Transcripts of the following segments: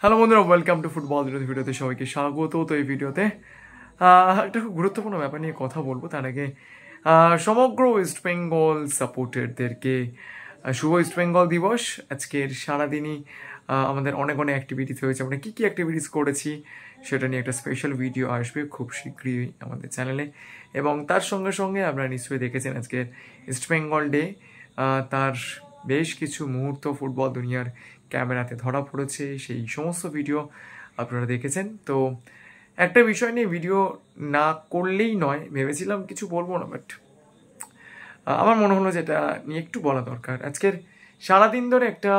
Hello বন্ধুরা, welcome to football ভিডিওতে সবাইকে স্বাগত। তো এই ভিডিওতে একটা খুব গুরুত্বপূর্ণ ব্যাপার নিয়ে কথা বলবো। তার আগে সমগ্র ওয়েস্ট বেঙ্গল সাপোর্টারদেরকে শুভ ওয়েস্ট বেঙ্গল দিবস। আজকের সারাদিনই আমাদের অনেক অনেক অ্যাক্টিভিটিস হয়েছে। আমরা কী কী অ্যাক্টিভিটিস করেছি সেটা নিয়ে একটা স্পেশাল ভিডিও আসবে খুব শীঘ্রই আমাদের চ্যানেলে। এবং তার সঙ্গে সঙ্গে আপনারা নিশ্চয়ই দেখেছেন আজকের ইস্ট বেঙ্গল ডে, তার বেশ কিছু মুহূর্ত ফুটবল দুনিয়ার ক্যামেরাতে ধরা পড়েছে, সেই সমস্ত ভিডিও আপনারা দেখেছেন। তো একটা বিষয় নিয়ে ভিডিও না করলেই নয়, ভেবেছিলাম কিছু বলবো না, বাট আমার মনে হলো যে এটা নিয়ে একটু বলা দরকার। আজকের সারাদিন ধরে একটা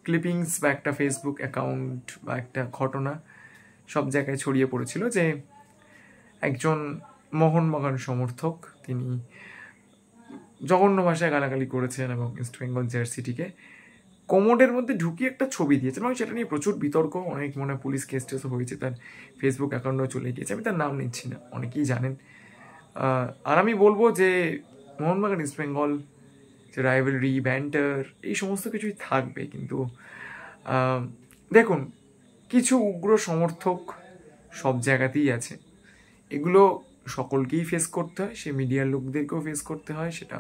ক্লিপিংস বা একটা ফেসবুক অ্যাকাউন্ট বা একটা ঘটনা সব জায়গায় ছড়িয়ে পড়েছিল যে একজন মোহনবাগান সমর্থক তিনি জঘন্য ভাষায় গালাগালি করেছেন এবং ইস্ট বেঙ্গল জার্সিটিকে কোমোডের মধ্যে ঢুকিয়ে একটা ছবি দিয়েছেন এবং সেটা নিয়ে প্রচুর বিতর্ক, অনেক মনে পুলিশ কেস টেসও হয়েছে, তার ফেসবুক অ্যাকাউন্টও চলে গিয়েছে। আমি তার নাম নিচ্ছি না, অনেকেই জানেন। আর আমি বলবো যে মোহনবাগান ইস্ট বেঙ্গল যে রাইভালরি, ব্যান্টার, এই সমস্ত কিছুই থাকবে, কিন্তু দেখুন, কিছু উগ্র সমর্থক সব জায়গাতেই আছে। এগুলো সকলকেই ফেস করতে হয়, সে মিডিয়ার লোকদেরকেও ফেস করতে হয়, সেটা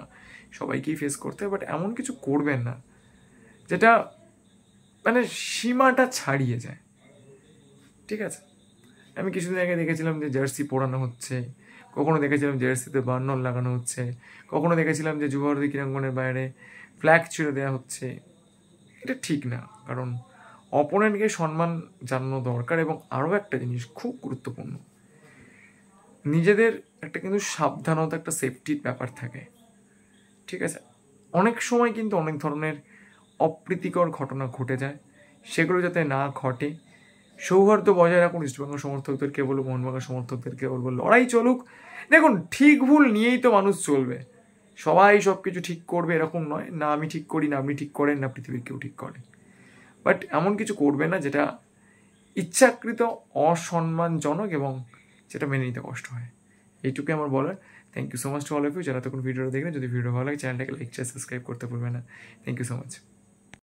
সবাইকেই ফেস করতে হয়। বাট এমন কিছু করবেন না যেটা মানে সীমাটা ছাড়িয়ে যায়, ঠিক আছে? আমি কিছুদিন আগে দেখেছিলাম যে জার্সি পোড়ানো হচ্ছে, কখনো দেখেছিলাম জার্সিতে বার্নর লাগানো হচ্ছে, কখনো দেখেছিলাম যে যুবভারতী ক্রীড়াঙ্গনের বাইরে ফ্ল্যাগ ছিঁড়ে দেওয়া হচ্ছে। এটা ঠিক না, কারণ অপোনেন্টকে সম্মান জানানো দরকার। এবং আরও একটা জিনিস খুব গুরুত্বপূর্ণ, নিজেদের একটা কিন্তু সাবধানতা, একটা সেফটির ব্যাপার থাকে, ঠিক আছে? অনেক সময় কিন্তু অনেক ধরনের অপ্রীতিকর ঘটনা ঘটে যায়, সেগুলো যাতে না ঘটে সৌহার্দ্য বজায় রাখুন। ইস্টবেঙ্গল সমর্থকদেরকে বলবো, মোহনবাগান সমর্থকদেরকে বলবো, লড়াই চলুক। দেখুন, ঠিক ভুল নিয়েই তো মানুষ চলবে, সবাই সব কিছু ঠিক করবে এরকম নয়। না আমি ঠিক করি, না আপনি ঠিক করেন, না পৃথিবীর কেউ ঠিক করে। বাট এমন কিছু করবে না যেটা ইচ্ছাকৃত অসম্মানজনক এবং যেটা মেনে নিতে কষ্ট হয়। এইটুকুই আমার বলার। Thank you so much to all of you যারা তখন ভিডিওটা দেখলেন। যদি ভিডিও ভালো লাগে চ্যানেলটাকে লাইক, সাবস্ক্রাইব করতে ভুলবেন না। Thank you so much.